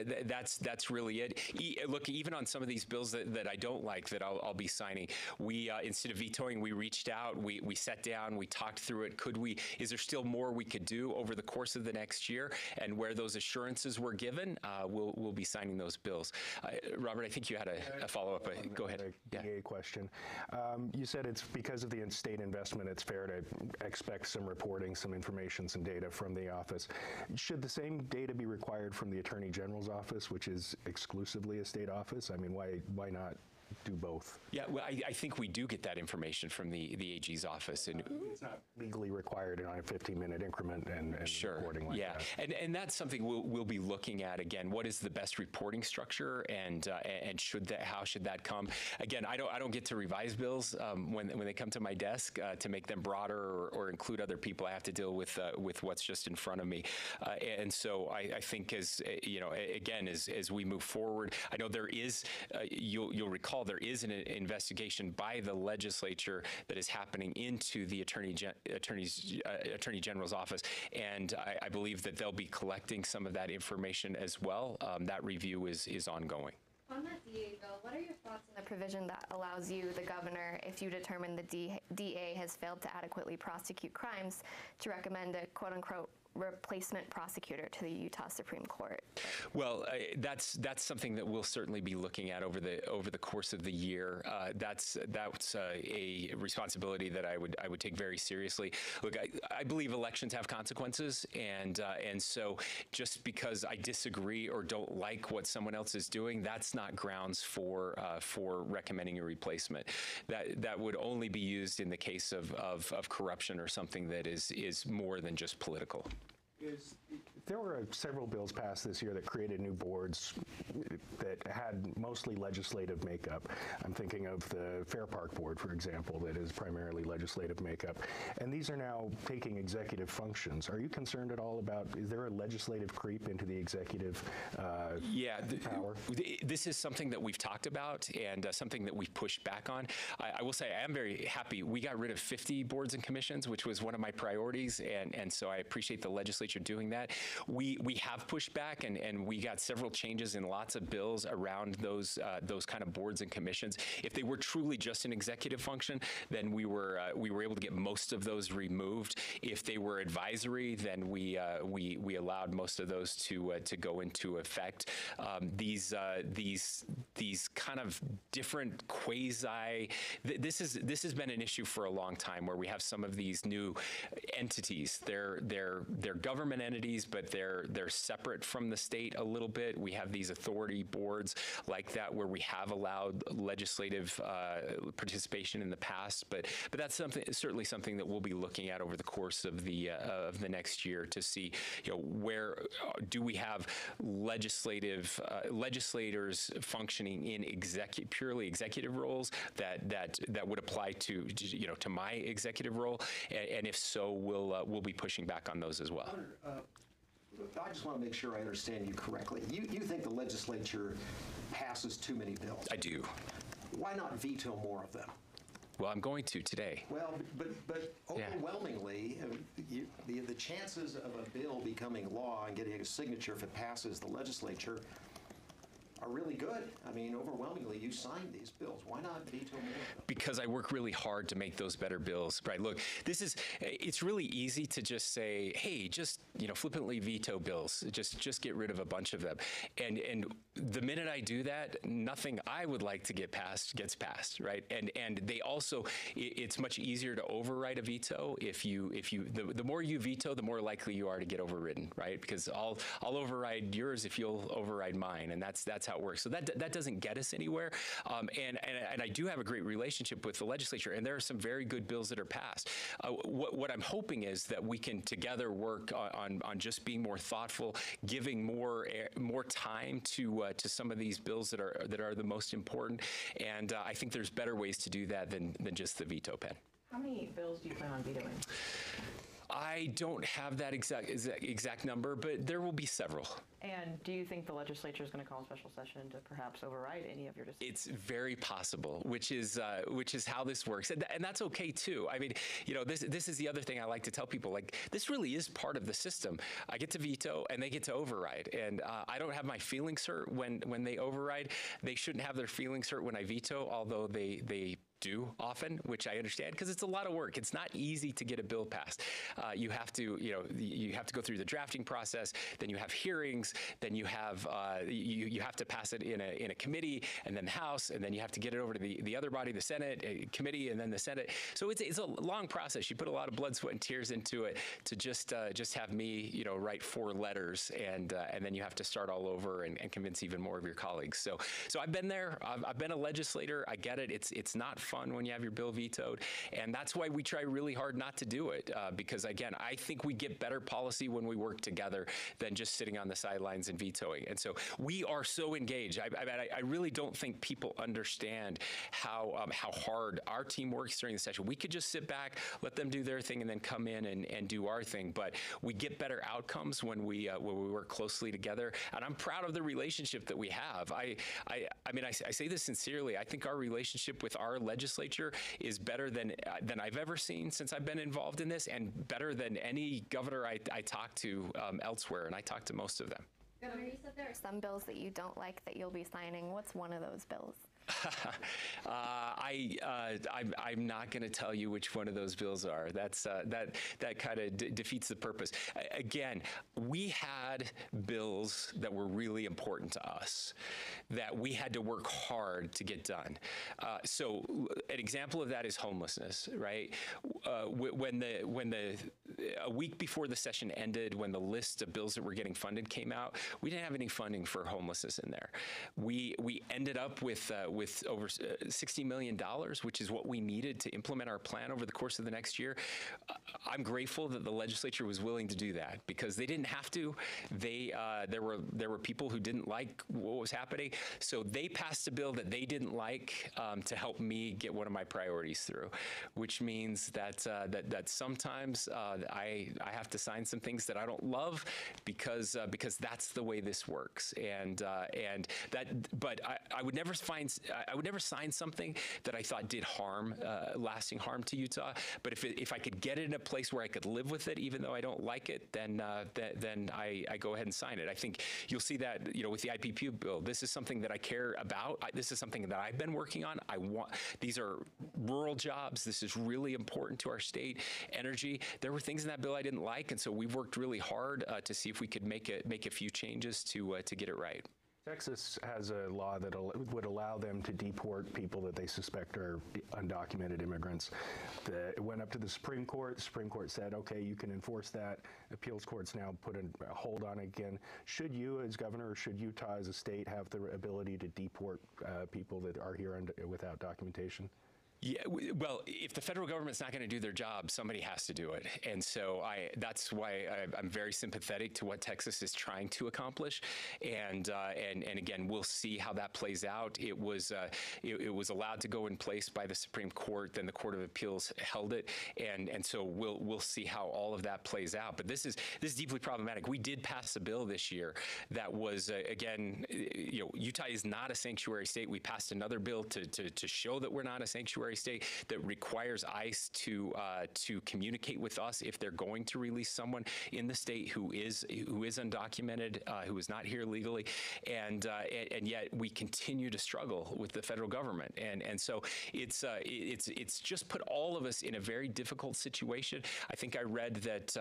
B: really it. Look, even on some of these bills that I don't like, that I'll be signing, we instead of vetoing, we reached out, we sat down, we talked through it. Is there still more we could do over the course of the next year? And where those assurances were given, we'll be signing those bills. Robert, I think you had a follow-up. Go ahead.
J: DA question. You said it's because of the state investment, it's fair to expect some reporting, some information, some data from the office. Should the same data be required from the Attorney General's office, which is exclusively a state office? I mean, why not do both?
B: Yeah, well, I think we do get that information from the AG's office. And
J: it's not legally required on a 15-minute increment and
B: sure,
J: reporting like that.
B: And that's something we'll be looking at again. What is the best reporting structure, and how should that come? Again, I don't get to revise bills when they come to my desk to make them broader or include other people. I have to deal with what's just in front of me, and so I think as we move forward, I know there is you'll recall there is an investigation by the legislature that is happening into the Attorney General's office, and I believe that they'll be collecting some of that information as well. That review is ongoing.
D: On that DA bill, what are your thoughts on the provision that allows you, the governor, if you determine the DA has failed to adequately prosecute crimes, to recommend a quote-unquote replacement prosecutor to the Utah Supreme Court?
B: Well, that's something that we'll certainly be looking at over the course of the year. That's a responsibility that I would take very seriously. Look, I believe elections have consequences, and so just because I disagree or don't like what someone else is doing, that's not grounds for recommending a replacement. That would only be used in the case of corruption or something that is more than just political.
J: There were several bills passed this year that created new boards that had mostly legislative makeup. I'm thinking of the Fair Park Board, for example, that is primarily legislative makeup. And these are now taking executive functions. Are you concerned at all about, is there a legislative creep into the executive power?
B: This is something that we've talked about and something that we've pushed back on. I will say I am very happy. We got rid of 50 boards and commissions, which was one of my priorities, and so I appreciate the legislature doing that. We have pushed back, and we got several changes in lots of bills around those kind of boards and commissions. If they were truly just an executive function, then we were able to get most of those removed. If they were advisory, then we allowed most of those to go into effect. These kind of different quasi. This has been an issue for a long time, where we have some of these new entities. They're government entities, but they're separate from the state a little bit. We have these authority boards like that where we have allowed legislative participation in the past, but that's certainly something that we'll be looking at over the course of the next year to see, where do we have legislators functioning in purely executive roles that would apply to my executive role, and if so, we'll be pushing back on those as well.
E: I just want to make sure I understand you correctly. You think the legislature passes too many bills?
B: I do.
E: Why not veto more of them?
B: Well, I'm going to today.
E: Well, but overwhelmingly, the chances of a bill becoming law and getting a signature if it passes the legislature are really good. I mean, overwhelmingly, you signed these bills. Why not veto more?
B: Because I work really hard to make those better bills, right? Look, it's really easy to just say, hey, just, flippantly veto bills. Just get rid of a bunch of them. And the minute I do that, nothing I would like to get passed gets passed, right? And they also, it's much easier to override a veto the more you veto, the more likely you are to get overridden, right? Because I'll override yours if you'll override mine, and that's how it works. So that doesn't get us anywhere. And I do have a great relationship with the legislature, and there are some very good bills that are passed. What I'm hoping is that we can together work on just being more thoughtful, giving more time to some of these bills that are the most important. And I think there's better ways to do that than just the veto pen.
O: How many bills do you plan on vetoing?
B: I don't have that exact number, but there will be several.
O: And do you think the legislature is going to call a special session to perhaps override any of your decisions?
B: It's very possible, which is how this works, and that's okay too. I mean, this is the other thing I like to tell people. Like, this really is part of the system. I get to veto, and they get to override, and I don't have my feelings hurt when they override. They shouldn't have their feelings hurt when I veto, although they do often, which I understand, because it's a lot of work. It's not easy to get a bill passed. You have to go through the drafting process, then you have hearings, then you have to pass it in a committee, and then the House, and then you have to get it over to the other body, the Senate committee, and then the Senate. So it's a long process. You put a lot of blood, sweat, and tears into it to just have me write 4 letters, and then you have to start all over and convince even more of your colleagues. So I've been there. I've been a legislator. I get it. It's not fun when you have your bill vetoed, and that's why we try really hard not to do it, because again, I think we get better policy when we work together than just sitting on the sidelines and vetoing. And so we are so engaged. I really don't think people understand how hard our team works during the session. We could just sit back, let them do their thing, and then come in and do our thing, but we get better outcomes when we work closely together, and I'm proud of the relationship that we have. I say this sincerely. I think our relationship with our legislature is better than I've ever seen since I've been involved in this, and better than any governor I talk to elsewhere, and I talk to most of them.
D: Governor, you said there are some bills that you don't like that you'll be signing. What's one of those bills?
B: I'm not going to tell you which one of those bills are. That kind of defeats the purpose. Again, we had bills that were really important to us that we had to work hard to get done. So an example of that is homelessness, right? When a week before the session ended, when the list of bills that were getting funded came out, we didn't have any funding for homelessness in there. We ended up with over $60 million, which is what we needed to implement our plan over the course of the next year. I'm grateful that the legislature was willing to do that, because they didn't have to. There were people who didn't like what was happening, so they passed a bill that they didn't like to help me get one of my priorities through, which means that sometimes I have to sign some things that I don't love because that's the way this works, but I would never sign something that I thought did harm, lasting harm to Utah. But if I could get it in a place where I could live with it, even though I don't like it, then I go ahead and sign it. I think you'll see that with the IPP bill. This is something that I care about. This is something that I've been working on. These are rural jobs. This is really important to our state. Energy. There were things in that bill I didn't like, and so we've worked really hard to see if we could make a few changes to get it right.
J: Texas has a law that would allow them to deport people that they suspect are undocumented immigrants. It went up to the Supreme Court. The Supreme Court said, okay, you can enforce that. Appeals courts now put a hold on it again. Should you, as governor, or should Utah as a state have the ability to deport people that are here without documentation?
B: Yeah, well, if the federal government's not going to do their job, somebody has to do it. And so that's why I'm very sympathetic to what Texas is trying to accomplish. And again, we'll see how that plays out. It was allowed to go in place by the Supreme Court, then the Court of Appeals held it. And so we'll see how all of that plays out. But this is deeply problematic. We did pass a bill this year that was, again, Utah is not a sanctuary state. We passed another bill to show that we're not a sanctuary secretary of state that requires ICE to communicate with us if they're going to release someone in the state who is undocumented, who is not here legally, and yet we continue to struggle with the federal government, and so it's just put all of us in a very difficult situation. I think I read that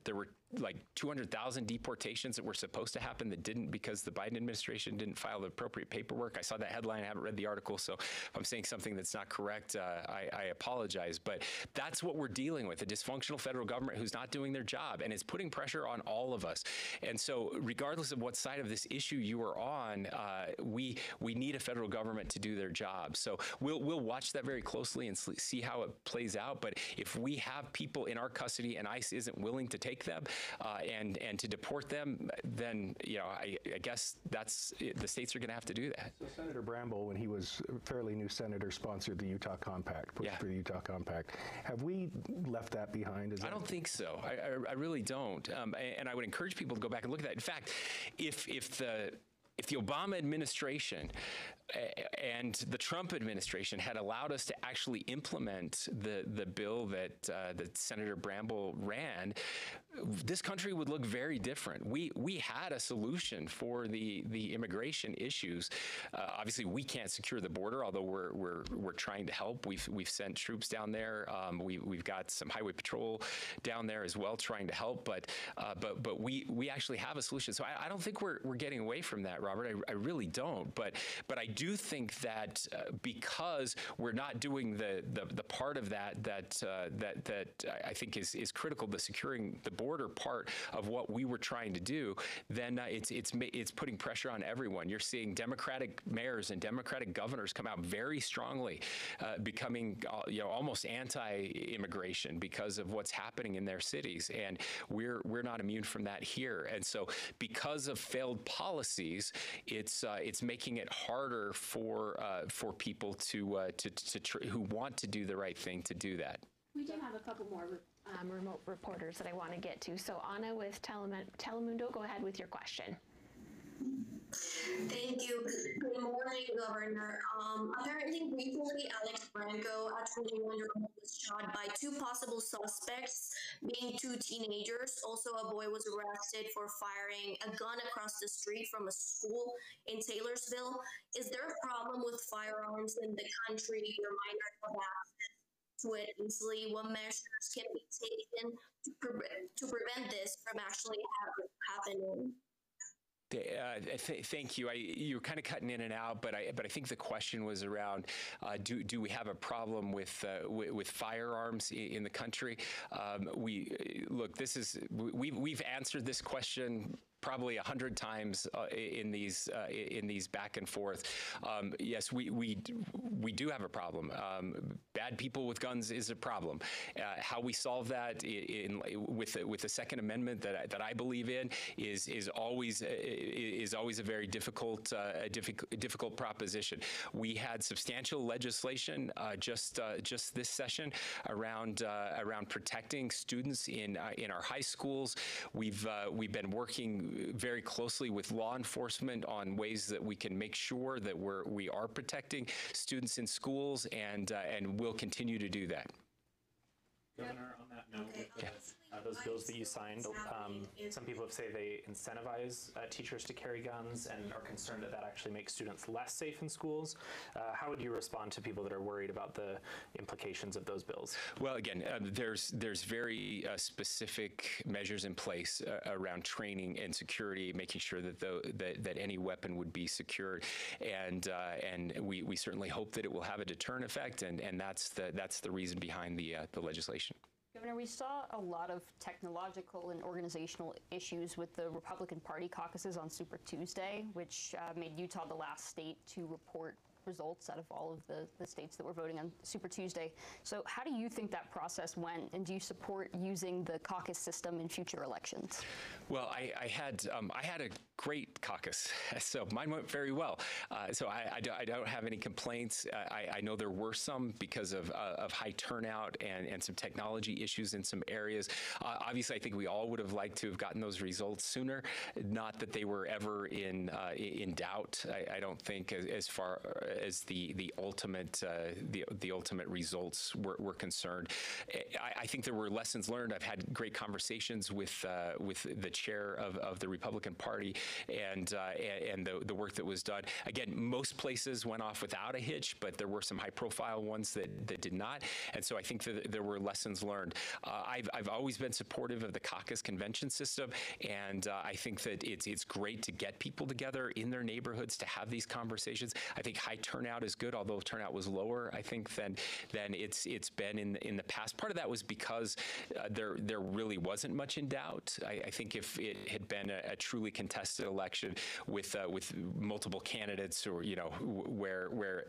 B: there were like 200,000 deportations that were supposed to happen that didn't because the Biden administration didn't file the appropriate paperwork. I saw that headline. I haven't read the article, so if I'm saying something that's not correct, I apologize. But that's what we're dealing with, a dysfunctional federal government who's not doing their job, and it's putting pressure on all of us. And so regardless of what side of this issue you are on, we need a federal government to do their job. So we'll watch that very closely and see how it plays out. But if we have people in our custody and ICE isn't willing to take them, and to deport them, then I guess the states are going to have to do that.
J: So Senator Bramble, when he was a fairly new senator, sponsored the Utah Compact, pushed for the Utah Compact. Have we left that behind? I
B: don't think so. I really don't. And I would encourage people to go back and look at that. In fact, if the Obama administration and the Trump administration had allowed us to actually implement the bill that Senator Bramble ran, this country would look very different. We had a solution for the immigration issues. Obviously, we can't secure the border, although we're trying to help. We've sent troops down there. We've got some highway patrol down there as well, trying to help. But we actually have a solution. So I don't think we're getting away from that, Robert. I really don't. But I do think that because we're not doing the part of that I think is critical, the securing the border part of what we were trying to do, then it's putting pressure on everyone. You're seeing Democratic mayors and Democratic governors come out very strongly, becoming almost anti-immigration because of what's happening in their cities, and we're not immune from that here. And so, because of failed policies, it's making it harder for people who want to do the right thing to do that.
H: We do have a couple more remote reporters that I want to get to. So Anna with Telemundo, go ahead with your question.
P: Thank you. Good morning, Governor. Apparently, recently, Alex Branco, a 21-year-old, was shot by two possible suspects, being two teenagers. Also, a boy was arrested for firing a gun across the street from a school in Taylorsville. Is there a problem with firearms in the country where minors have access to it easily? What measures can be taken to prevent this from actually happening?
B: Thank you. You were kind of cutting in and out, but I think the question was around do we have a problem with firearms in the country? We've answered this question probably 100 times in these back and forth. Yes, we do have a problem. Bad people with guns is a problem. How we solve that with the Second Amendment that I believe in is always a very difficult proposition. We had substantial legislation just this session around protecting students in our high schools. We've been working very closely with law enforcement on ways that we can make sure that we are protecting students in schools, and we'll continue to do that.
G: Governor, on that note, with those bills that you signed, some people have said they incentivize teachers to carry guns and are concerned that actually makes students less safe in schools. How would you respond to people that are worried about the implications of those bills?
B: Well, again, there's very specific measures in place around training and security, making sure that any weapon would be secured, and we certainly hope that it will have a deterrent effect, and that's the reason behind the legislation.
F: Governor, we saw a lot of technological and organizational issues with the Republican Party caucuses on Super Tuesday, which made Utah the last state to report results out of all of the states that were voting on Super Tuesday. So how do you think that process went, and do you support using the caucus system in future elections?
B: Well, I had a great caucus, so mine went very well. So I don't have any complaints. I know there were some because of high turnout and some technology issues in some areas. Obviously, I think we all would have liked to have gotten those results sooner. Not that they were ever in doubt. I don't think as far as the ultimate the ultimate results were concerned. I think there were lessons learned. I've had great conversations with the chair of the Republican Party and the work that was done. Again, most places went off without a hitch, but there were some high-profile ones that did not. And so I think that there were lessons learned. I've always been supportive of the caucus convention system, and I think that it's great to get people together in their neighborhoods to have these conversations. I think high turnout is good, although turnout was lower, I think, than it's been in the past. Part of that was because there really wasn't much in doubt. I think if it had been a truly contested election with multiple candidates, or where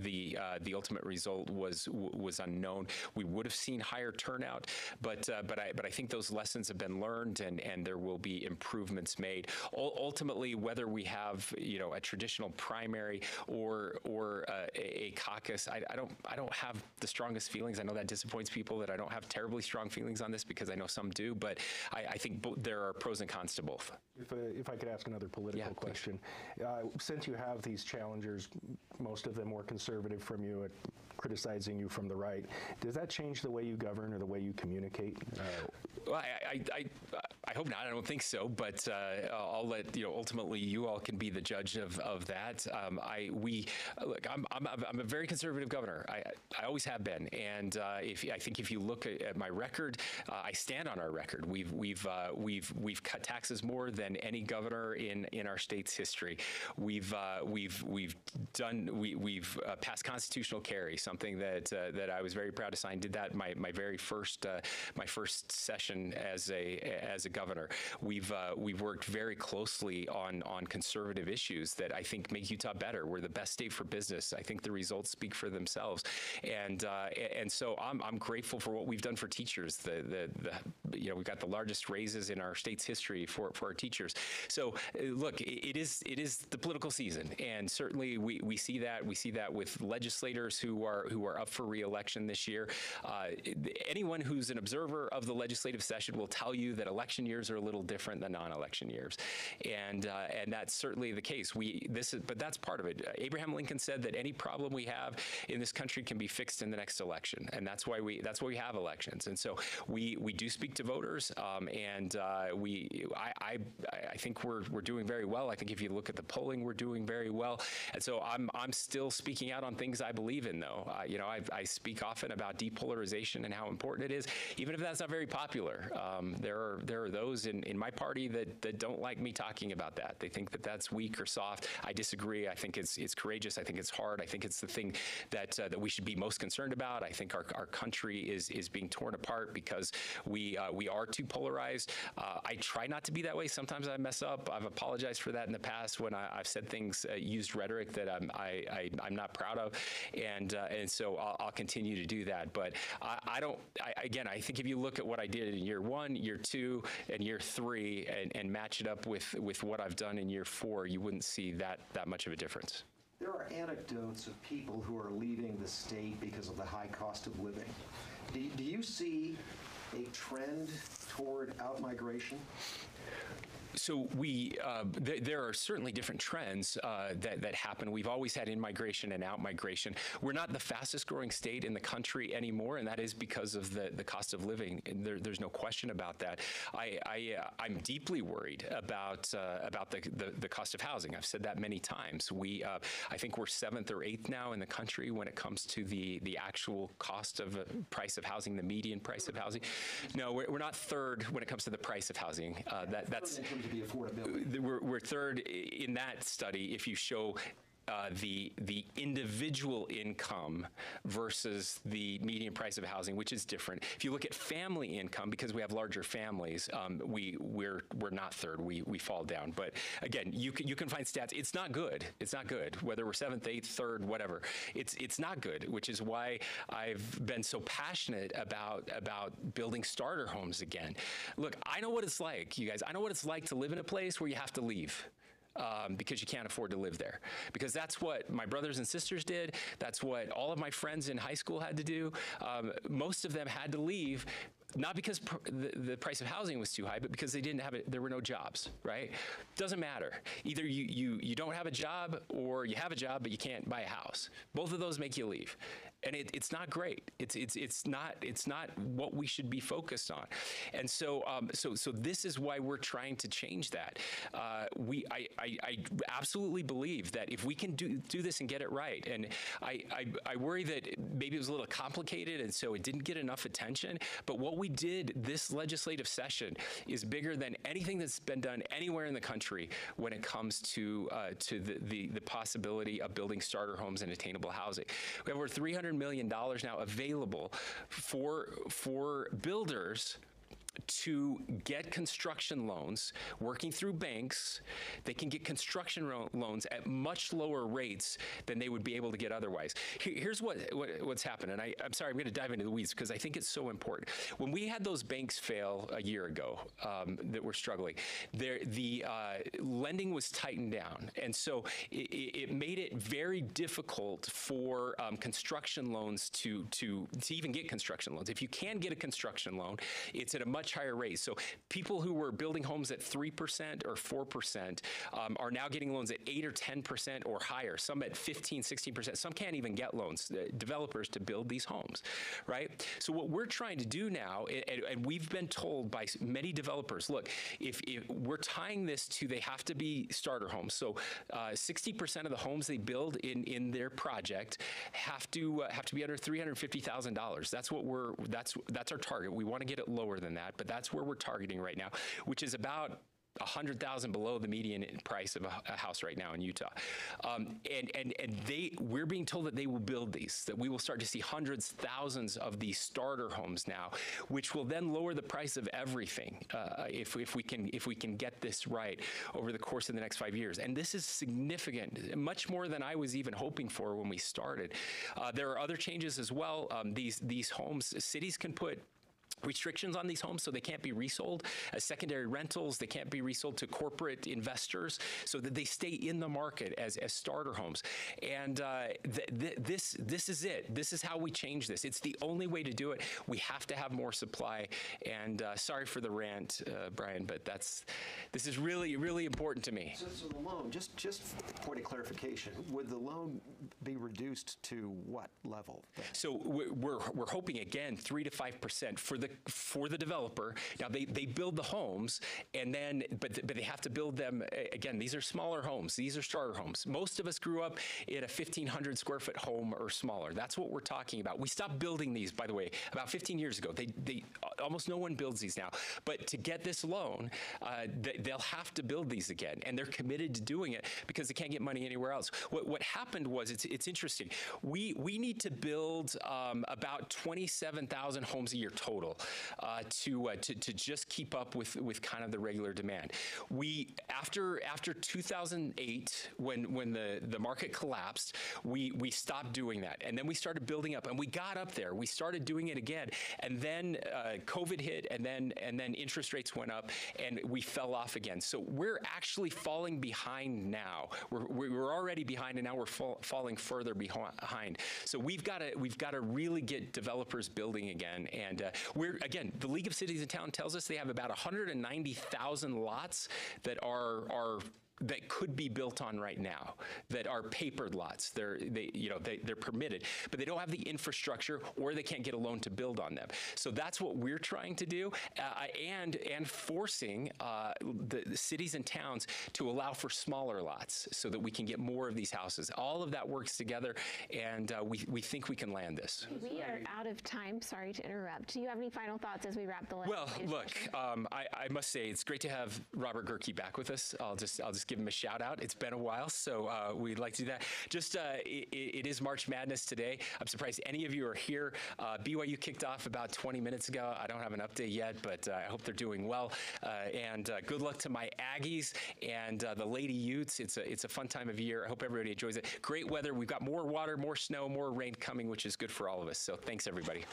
B: the ultimate result was unknown, we would have seen higher turnout. But I think those lessons have been learned, and there will be improvements made. Ultimately, whether we have a traditional primary or a caucus, I don't have the strongest feelings. I know that disappoints people that I don't have terribly strong feelings on this, because I know some do, but I think there are pros and cons to both.
J: If I could ask another political question. Since you have these challengers, most of them more conservative from you, criticizing you from the right, does that change the way you govern or the way you communicate?
B: Well, I hope not. I don't think so, but I'll let ultimately you all can be the judge of that. Look, I'm a very conservative governor. I always have been, and I think if you look at my record, I stand on our record. We've cut taxes more than any governor in our state's history. We've passed constitutional carry, something that I was very proud to sign. Did that my very first session as a governor. We've worked very closely on conservative issues that I think make Utah better. We're the best state for business. I think the results speak for themselves, and so I'm grateful for what we've done for teachers. We've got the largest raises in our state's history for our teachers. So look, it is the political season, and certainly we see that. We see that with legislators who are up for re-election this year. Anyone who's an observer of the legislative session will tell you that election years are a little different than non-election years, and that's certainly the case. But that's part of it. Abraham Lincoln said that any problem we have in this country can be fixed in the next election, and that's why we have elections. And so we do speak to voters, and I think we're doing very well. I think if you look at the polling, we're doing very well. And so I'm still speaking out on things I believe in, though. I speak often about depolarization and how important it is, even if that's not very popular. There are those in my party that don't like me talking about that. They think that that's weak or soft. I disagree. I think it's courageous. I think it's hard. I think it's the thing that we should be most concerned about. I think our country is being torn apart because we are too polarized. I try not to be that way. Sometimes I mess up. I've apologized for that in the past when I've said things, used rhetoric that I'm not proud of, and so I'll continue to do that. But I think if you look at what I did in year 1, year 2, and year 3, and match it up with what I've done in year 4, you wouldn't see that much of a difference.
E: There are anecdotes of people who are leaving the state because of the high cost of living. Do you see a trend toward outmigration?
B: So there are certainly different trends that happen. We've always had in-migration and out-migration. We're not the fastest growing state in the country anymore, and that is because of the cost of living. There's no question about that. I'm deeply worried about the cost of housing. I've said that many times. I think we're 7th or 8th now in the country when it comes to the actual cost of price of housing, the median price of housing. No, we're not 3rd when it comes to the price of housing. That's
E: the affordability.
B: We're 3rd in that study if you show the individual income versus the median price of housing, which is different. If you look at family income, because we have larger families, we're not 3rd. We fall down. But again, you can find stats. It's not good. It's not good. Whether we're 7th, 8th, 3rd, whatever, it's not good. Which is why I've been so passionate about building starter homes again. Look, I know what it's like, you guys. I know what it's like to live in a place where you have to leave. Because you can't afford to live there. Because that's what my brothers and sisters did. That's what all of my friends in high school had to do. Most of them had to leave not because the price of housing was too high, but because they didn't have it. There were no jobs, right? Doesn't matter. Either you don't have a job, or you have a job but you can't buy a house. Both of those make you leave, and it's not great. It's not what we should be focused on. And so so this is why we're trying to change that. I absolutely believe that if we can do this and get it right, and I worry that maybe it was a little complicated and so it didn't get enough attention, but what we did this legislative session is bigger than anything that's been done anywhere in the country when it comes to the possibility of building starter homes and attainable housing. We have over $300 million now available for builders to get construction loans, working through banks. They can get construction loans at much lower rates than they would be able to get otherwise. Here's what's happened, and I'm sorry, I'm going to dive into the weeds because I think it's so important. When we had those banks fail a year ago that were struggling, the lending was tightened down, and so it made it very difficult for construction loans to even get construction loans. If you can get a construction loan, it's at a much higher rate. So people who were building homes at 3% or 4% are now getting loans at 8 or 10% or higher, some at 15, 16%. Some can't even get loans, developers, to build these homes, right? So what we're trying to do now, and we've been told by many developers, look, if we're tying this to, they have to be starter homes. So 60% of the homes they build in their project have to be under $350,000. That's our target. We want to get it lower than that, but that's where we're targeting right now, which is about $100,000 below the median price of a house right now in Utah. We're being told that they will build these, that we will start to see hundreds, thousands of these starter homes now, which will then lower the price of everything if we can get this right over the course of the next 5 years. And this is significant, much more than I was even hoping for when we started. There are other changes as well. These homes, cities can put restrictions on these homes so they can't be resold as secondary rentals. They can't be resold to corporate investors, so that they stay in the market as starter homes. And this is it. This is how we change this. It's the only way to do it. We have to have more supply. And sorry for the rant, Brian, but this is really, really important to me.
E: So the loan, just point of clarification, would the loan be reduced to what level?
B: So we're hoping, again, 3 to 5% for the developer. Now they build the homes, and then but they have to build them again. These are smaller homes. These are starter homes. Most of us grew up in a 1,500 square foot home or smaller. That's what we're talking about. We stopped building these, by the way, about 15 years ago. They almost no one builds these now. But to get this loan, they'll have to build these again, and they're committed to doing it because they can't get money anywhere else. What happened was, it's interesting. We need to build about 27,000 homes a year total to just keep up with kind of the regular demand. After 2008, when the market collapsed, we stopped doing that, and then we started building up, and we got up there. We started doing it again, and then COVID hit, and then interest rates went up, and we fell off again. So we're actually falling behind now. We're already behind, and now we're falling further behind. So we've got to really get developers building again, and again, the League of Cities and Towns tells us they have about 190,000 lots that that could be built on right now, that are papered lots. They're permitted, but they don't have the infrastructure, or they can't get a loan to build on them. So that's what we're trying to do, and forcing the cities and towns to allow for smaller lots so that we can get more of these houses. All of that works together, and we think we can land this.
H: We are out of time. Sorry to interrupt. Do you have any final thoughts as we wrap the legislative
B: Well, look,
H: session?
B: I must say it's great to have Robert Gerke back with us. I'll just give him a shout out. It's been a while, so we'd like to do that. Just it is March Madness today. I'm surprised any of you are here. BYU kicked off about 20 minutes ago. I don't have an update yet, but I hope they're doing well. And good luck to my Aggies and the Lady Utes. It's a fun time of year. I hope everybody enjoys it. Great weather. We've got more water, more snow, more rain coming, which is good for all of us. So thanks, everybody.